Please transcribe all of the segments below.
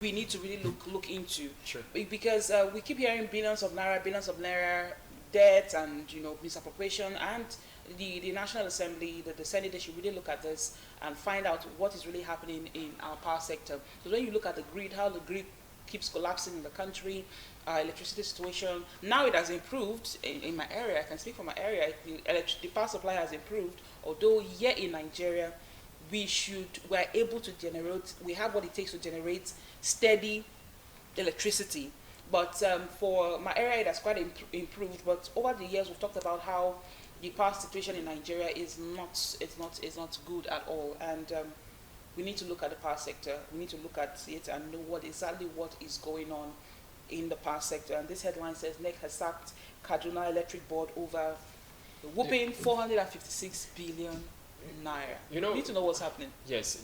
we need to really look into. Sure. Because we keep hearing billions of naira debt and misappropriation, and the National Assembly, the Senate, they should really look at this and find out what is really happening in our power sector. So when you look at the grid, how the grid keeps collapsing in the country, electricity situation. Now it has improved in my area. I can speak for my area. The power supply has improved, although here in Nigeria, we're able to generate, we have what it takes to generate steady electricity. But for my area, it has quite improved. But over the years, we've talked about how the power situation in Nigeria is not good at all, and we need to look at the power sector. We need to look at it and know what is going on in the power sector. And this headline says NEC has sacked Kaduna Electric Board over a whooping 456 billion naira. You know, We need to know what's happening. yes,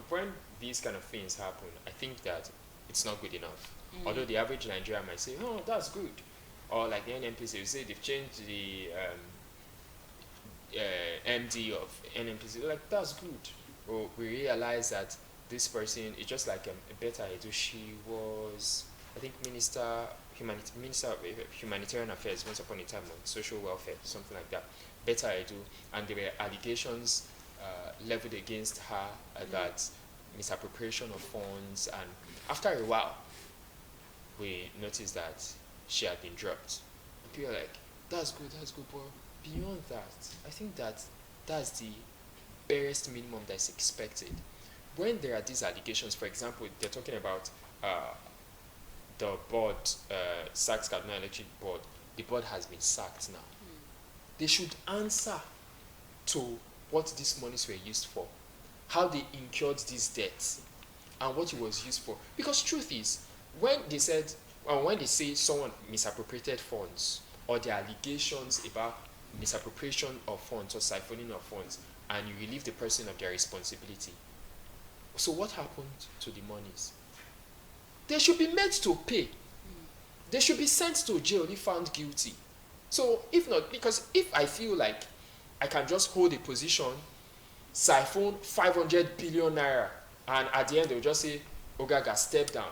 when these kind of things happen, I think that it's not good enough. Mm. Although the average Nigerian might say, "Oh, that's good," or like the NNPC will say they've changed the MD of NNPC, like that's good. But we realize that this person is just like a better Edu. She was, I think, Minister of Humanitarian Affairs once upon a time, on social welfare, something like that. Better Edu, and there were allegations leveled against her that misappropriation of funds, and after a while, we noticed that she had been dropped. And people are like, that's good, but beyond that, I think that that's the barest minimum that's expected. When there are these allegations, for example, they're talking about the board, Sachs Kaduna Electric Board, the board has been sacked now. They should answer to what these monies were used for, how they incurred these debts, and what it was used for. Because truth is, when they say someone misappropriated funds, or the allegations about misappropriation of funds or siphoning of funds, and you relieve the person of their responsibility, so what happened to the monies? They should be made to pay. They should be sent to jail if found guilty. So if not, because if I feel like I can just hold a position, siphon 500 billion naira, and at the end they'll just say, Ogaga, step down.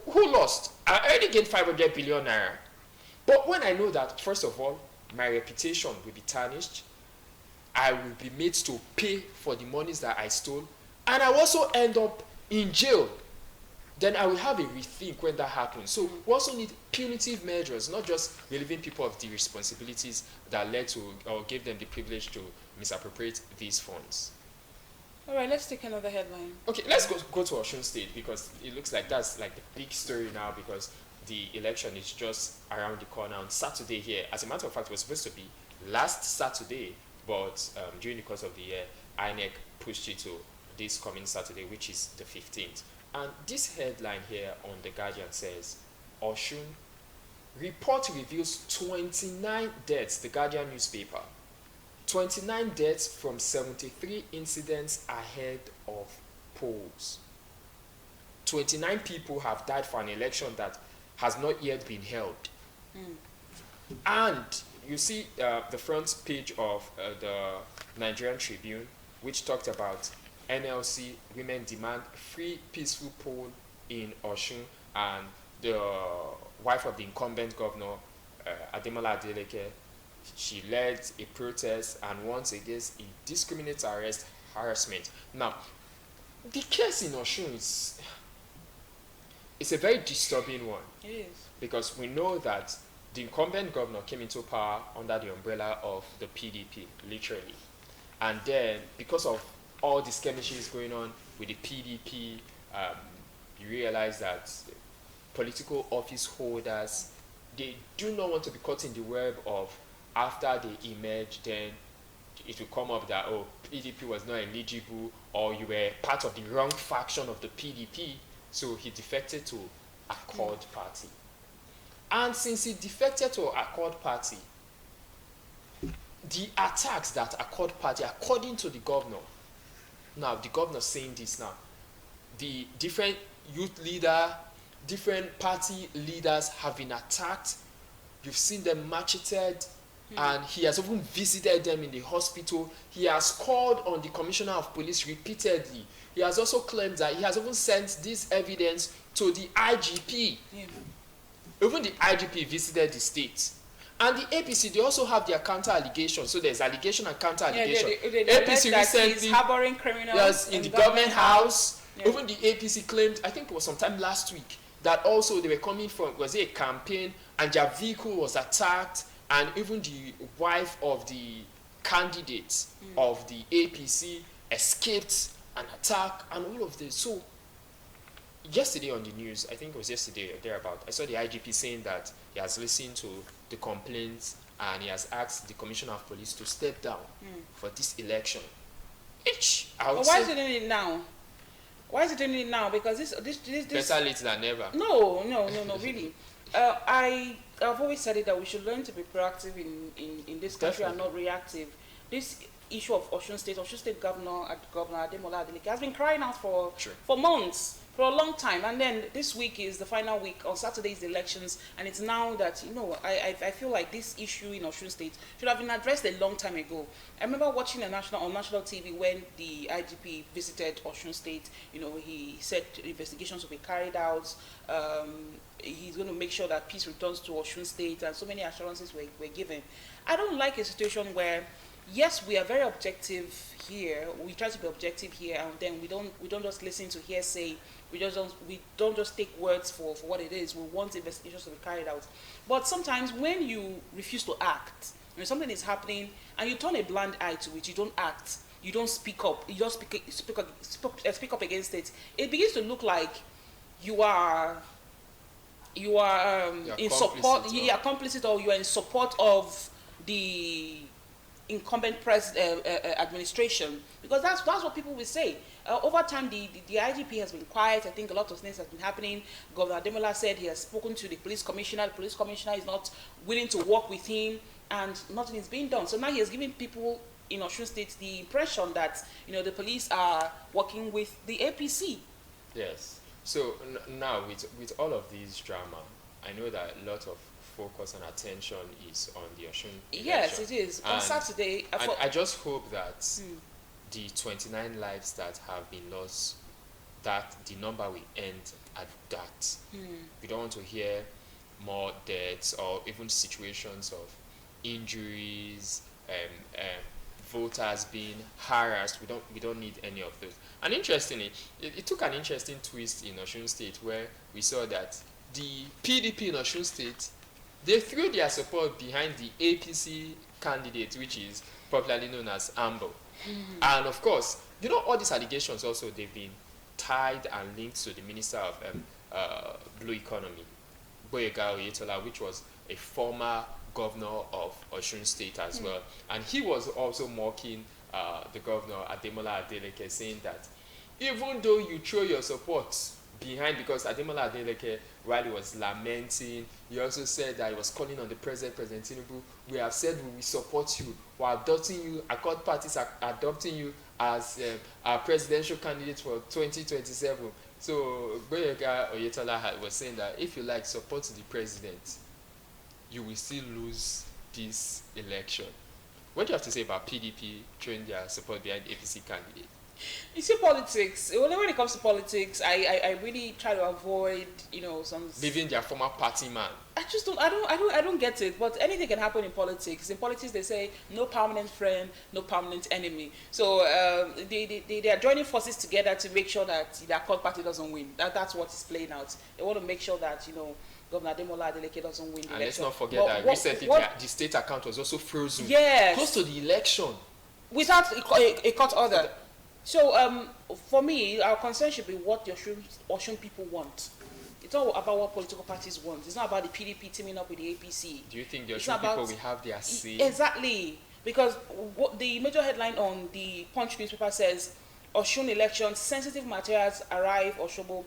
Who lost? I already gained 500 billion naira. But when I know that, first of all, my reputation will be tarnished, I will be made to pay for the monies that I stole, and I will also end up in jail, then I will have a rethink when that happens. So we also need punitive measures, not just relieving people of the responsibilities that led to or gave them the privilege to misappropriate these funds. All right, let's take another headline. Okay, let's go to Osun State, because it looks like that's like the big story now, because the election is just around the corner on Saturday here. As a matter of fact, it was supposed to be last Saturday, but during the course of the year, INEC pushed it to this coming Saturday, which is the 15th. And this headline here on The Guardian says, Osun, report reveals 29 deaths, The Guardian newspaper. 29 deaths from 73 incidents ahead of polls. 29 people have died for an election that has not yet been held. And you see the front page of the Nigerian Tribune, which talked about NLC women demand free peaceful poll in Osun, and the wife of the incumbent governor, Ademola Adeleke, she led a protest and warns against indiscriminate arrest, harassment. Now, the case in Osun it's a very disturbing one. It is. Because we know that the incumbent governor came into power under the umbrella of the PDP, literally. And then, because of all the skirmishes going on with the PDP, you realize that political office holders, they do not want to be caught in the web of, after they emerge, then it will come up that, oh, PDP was not eligible, or you were part of the wrong faction of the PDP, so he defected to Accord Party. And since he defected to Accord Party, the attacks that Accord Party, according to the governor, now the governor saying this now, the different youth leader, different party leaders have been attacked. You've seen them macheted. and he has even visited them in the hospital. He has called on the commissioner of police repeatedly. He has also claimed that he has even sent this evidence to the IGP. Yeah. Even the IGP visited the state. And the APC, they also have their counter allegations. So there's allegation and counter allegation. They APC that recently, he's harboring criminals. yes, in the government house. Yeah. Even the APC claimed, I think it was sometime last week, that also they were coming from, was it a campaign, and their vehicle was attacked, and even the wife of the candidate of the APC escaped an attack, and all of this. So yesterday on the news, I think it was yesterday or thereabout, I saw the IGP saying that he has listened to the complaints and he has asked the commissioner of police to step down for this election. Which I would But why say is it doing it now? Why is it doing it now? Because this better late than never. No, really. I've always said it that we should learn to be proactive in this country and not reactive. This issue of Osun State Governor Ademola Adeleke has been crying out for months, for a long time. And then this week is the final week. On Saturday is the elections, and it's now that, I feel like this issue in Osun State should have been addressed a long time ago. I remember watching on national TV when the IGP visited Osun State. He said investigations will be carried out. He's going to make sure that peace returns to Osun State, and so many assurances were given. I don't like a situation where, yes, we are very objective here. We try to be objective here, and then we don't just listen to hearsay. We don't just take words for what it is. We want investigations to be carried out. But sometimes when you refuse to act, when something is happening and you turn a blind eye to it, you don't act, you don't speak up, you just speak up against it, it begins to look like you are in support, you are complicit, or you are in support of the incumbent administration, because that's what people will say. Over time, the IGP has been quiet. I think a lot of things have been happening. Governor Ademola said he has spoken to the police commissioner. The police commissioner is not willing to work with him, and nothing is being done. So now he has given people in Osun State the impression that the police are working with the APC. Yes. So now with all of these drama, I know that a lot of focus and attention is on the Osun election. Yes, it is. On Saturday, I just hope that the 29 lives that have been lost, that the number will end at that. We don't want to hear more deaths or even situations of injuries, voters being harassed. We don't need any of those. And interestingly, it took an interesting twist in Osun State, where we saw that the PDP in Osun State, they threw their support behind the APC candidate, which is popularly known as Ambo. And of course, all these allegations also, they've been tied and linked to the Minister of Blue Economy, Gboyega Oyetola, which was a former governor of Osun State as well. And he was also mocking the governor, Ademola Adeleke, saying that even though you throw your support behind, because Ademola Adeleke, while he was lamenting, he also said that he was calling on the President Tinubu. We have said we will support you. We're adopting you. Accord parties are adopting you as our presidential candidate for 2027. So Gboyega Oyetola was saying that if you support the president, you will still lose this election. What do you have to say about PDP throwing their support behind the APC candidate? You see, politics, when it comes to politics, I really try to avoid, some... Leaving their former party man. I don't get it, but anything can happen in politics. In politics, they say, no permanent friend, no permanent enemy. So they are joining forces together to make sure that their Accord party doesn't win. That's what is playing out. They want to make sure that, Governor Ademola Adeleke doesn't win the election. And let's not forget that recently the state account was also frozen. Yes. Close to the election. Without a court order. So for me, our concern should be what the Osun people want. It's not about what political parties want. It's not about the PDP teaming up with the APC. Do you think the Osun people will have their say? Exactly. Because what the major headline on the Punch newspaper says, Osun election, sensitive materials arrive, Osogbo,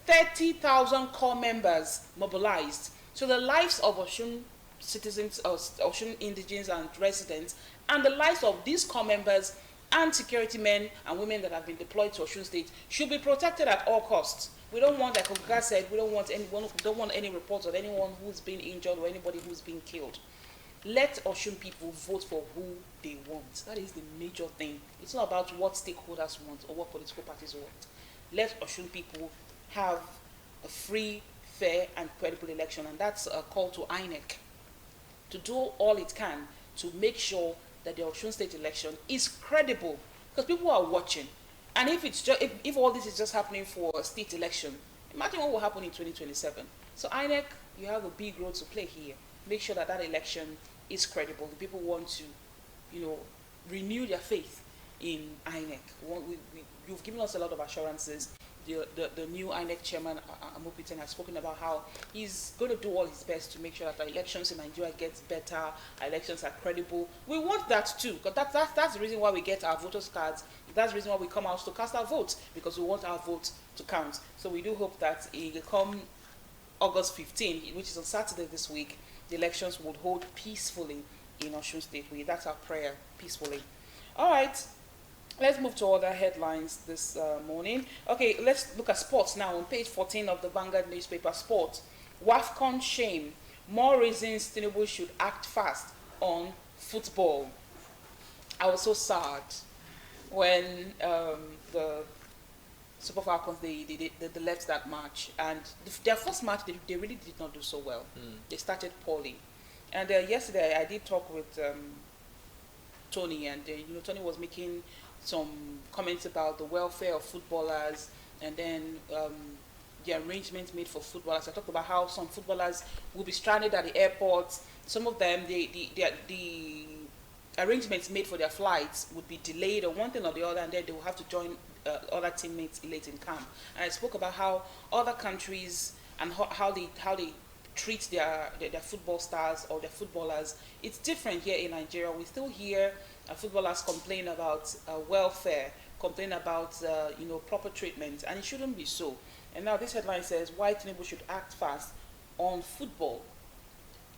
30,000 core members mobilized. So the lives of Osun citizens, Osun indigents and residents, and the lives of these core members and security men and women that have been deployed to Osun State should be protected at all costs. We don't want, like Oga said, we don't want any reports of anyone who's been injured or anybody who's been killed. let Osun people vote for who they want. That is the major thing. It's not about what stakeholders want or what political parties want. Let Osun people have a free, fair, and credible election, and that's a call to INEC to do all it can to make sure that the Osun State election is credible, because people are watching. And if it's just if all this is just happening for a state election, imagine what will happen in 2027. So INEC, you have a big role to play here. Make sure that that election is credible. The people want to, renew their faith in INEC. You've given us a lot of assurances. The new INEC chairman, Amopiten, has spoken about how he's going to do all his best to make sure that the elections in Nigeria gets better, elections are credible. We want that too, because that's the reason why we get our voters' cards. That's the reason why we come out to cast our votes, because we want our vote to count. So we do hope that come August 15, which is on Saturday this week, the elections would hold peacefully in Osun State. That's our prayer, peacefully. All right. Let's move to other headlines this morning. Okay, let's look at sports now. On page 14 of the Vanguard newspaper, sports. WAFCON shame. More reasons Tinubu should act fast on football. I was so sad when the Super Falcons, they left that match. And their first match, they really did not do so well. They started poorly. And yesterday, I did talk with Tony, and Tony was making some comments about the welfare of footballers, and then the arrangements made for footballers. I talked about how some footballers will be stranded at the airport. Some of them, the arrangements made for their flights would be delayed or one thing or the other, and then they will have to join other teammates late in camp. And I spoke about how other countries and how they treat their football stars or their footballers. It's different here in Nigeria. We still hear footballers complain about welfare, complain about proper treatment, and it shouldn't be so. And now this headline says why Tinubu should act fast on football.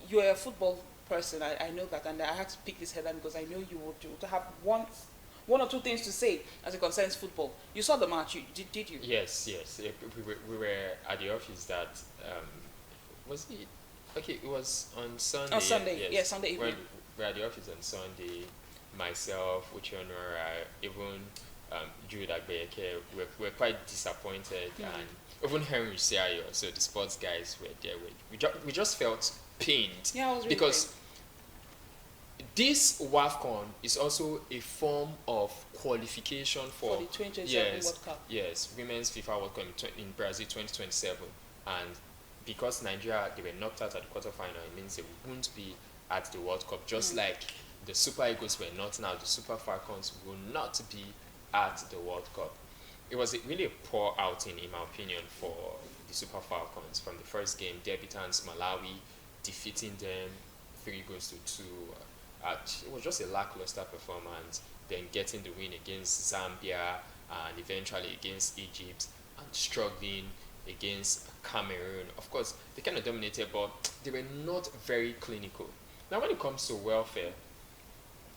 You're a football person, I know that, and I had to pick this headline because I know you would have one or two things to say as it concerns football. You saw the match, did you? Yes. We were at the office that was it? Okay, it was on Sunday. On Sunday, yes, Sunday evening. We were at the office on Sunday. Myself, Uchenora, even Jude Agbeyeke, were quite disappointed, and even Henry Siayo, so the sports guys were there. We just felt pained, yeah, I was really because pained. This WAFCON is also a form of qualification for the 2027 World Cup. Yes, Women's FIFA World Cup in Brazil 2027, and because Nigeria, they were knocked out at the quarterfinal, it means they won't be at the World Cup, just like the Super Eagles were not now, the Super Falcons will not be at the World Cup. It was really a poor outing, in my opinion, for the Super Falcons. From the first game, debutants Malawi defeating them 3-2. It was just a lackluster performance. Then getting the win against Zambia and eventually against Egypt, and struggling against Cameroon. Of course, they kind of dominated, but they were not very clinical. Now, when it comes to welfare,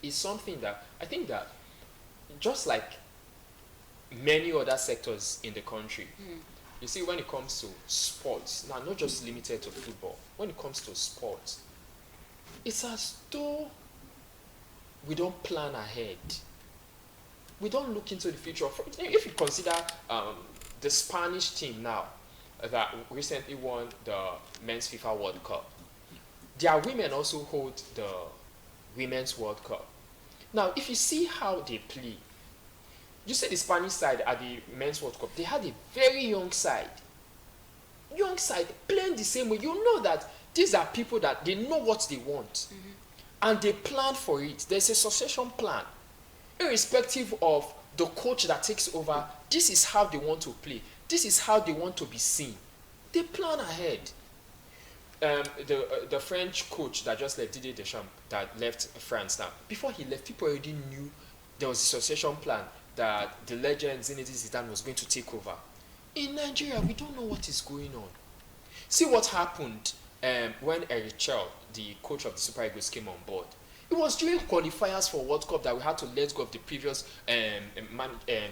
it's something that I think that just like many other sectors in the country, you see, when it comes to sports, now not just limited to football, when it comes to sports, it's as though we don't plan ahead. We don't look into the future. If you consider the Spanish team now that recently won the Men's FIFA World Cup, their women also hold the Women's World Cup. Now, if you see how they play, you see the Spanish side at the Men's World Cup, they had a very young side playing the same way. You know that these are people that they know what they want, and they plan for it. There's a succession plan. Irrespective of the coach that takes over, this is how they want to play. This is how they want to be seen. They plan ahead. The French coach that just left, Didier Deschamps, that left France now, before he left, people already knew there was a succession plan that the legend Zinedine Zidane was going to take over. In Nigeria, we don't know what is going on. See what happened when Eric Chell, the coach of the Super Eagles, came on board. It was during qualifiers for World Cup that we had to let go of the previous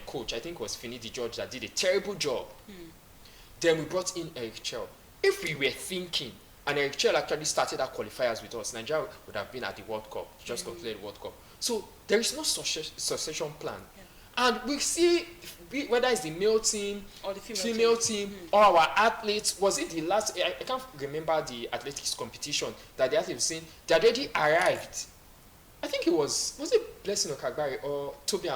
coach. I think it was Finidi George that did a terrible job. Then we brought in Eric Chell. If we were thinking And Eric Chell actually started our qualifiers with us. Nigeria would have been at the World Cup, just completed the World Cup. So there is no succession plan. And we see whether it's the male team or the female team or our athletes. Was it the last? I can't remember the athletics competition that the athletes saying they had already arrived. I think it was it Blessing Okagbari or Toby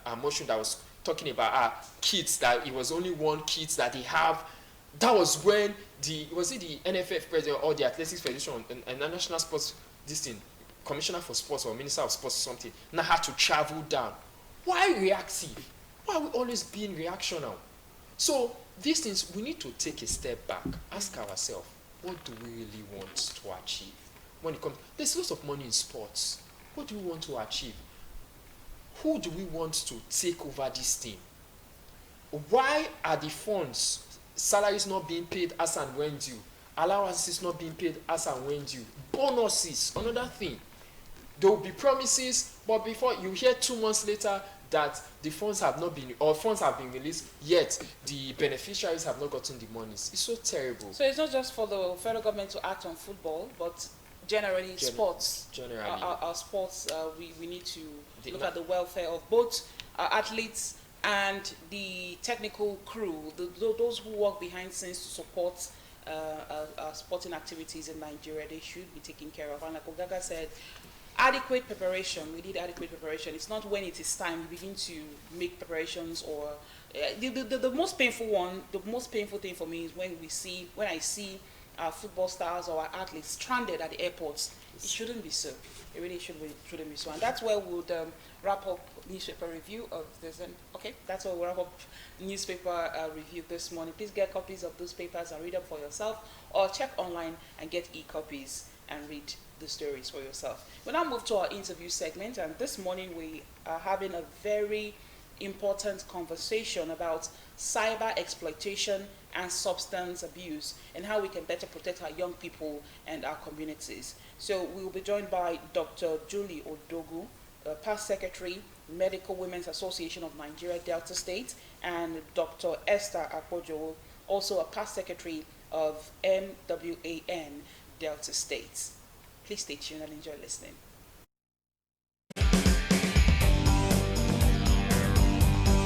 Amoshun that was talking about kids, that it was only one kids that they have. That was when the NFF president or the Athletics Federation and the National Sports Commissioner for Sports or Minister of Sports or something now had to travel down. Why reactive? Why are we always being reactional? So these things, we need to take a step back, ask ourselves, what do we really want to achieve? When it comes, there's lots of money in sports. What do we want to achieve? Who do we want to take over this thing? Why are the funds, salaries not being paid as and when due? Allowances not being paid as and when due? Bonuses, another thing. There will be promises, but before you hear 2 months later that the funds have not been, or funds have been released, yet the beneficiaries have not gotten the monies. It's so terrible. So it's not just for the federal government to act on football, but generally sports. Generally. Our sports, we need to look at the welfare of both athletes and the technical crew, those who work behind scenes to support sporting activities in Nigeria. They should be taken care of. And like Ogaga said, adequate preparation. We need adequate preparation. It's not when it is time we begin to make preparations, or the most painful one. The most painful thing for me is when I see our football stars or our athletes stranded at the airports. It shouldn't be so. It really shouldn't be so. And that's where we'll wrap up newspaper review of this. Okay, that's where we'll wrap up newspaper review this morning. Please get copies of those papers and read them for yourself, or check online and get e-copies and read the stories for yourself. We'll now move to our interview segment, and this morning we are having a very important conversation about cyber exploitation and substance abuse, and how we can better protect our young people and our communities. So we will be joined by Dr. Julie Odogu, past secretary, Medical Women's Association of Nigeria, Delta State, and Dr. Esther Akpojo, also a past secretary of MWAN, Delta State. Please stay tuned and enjoy listening.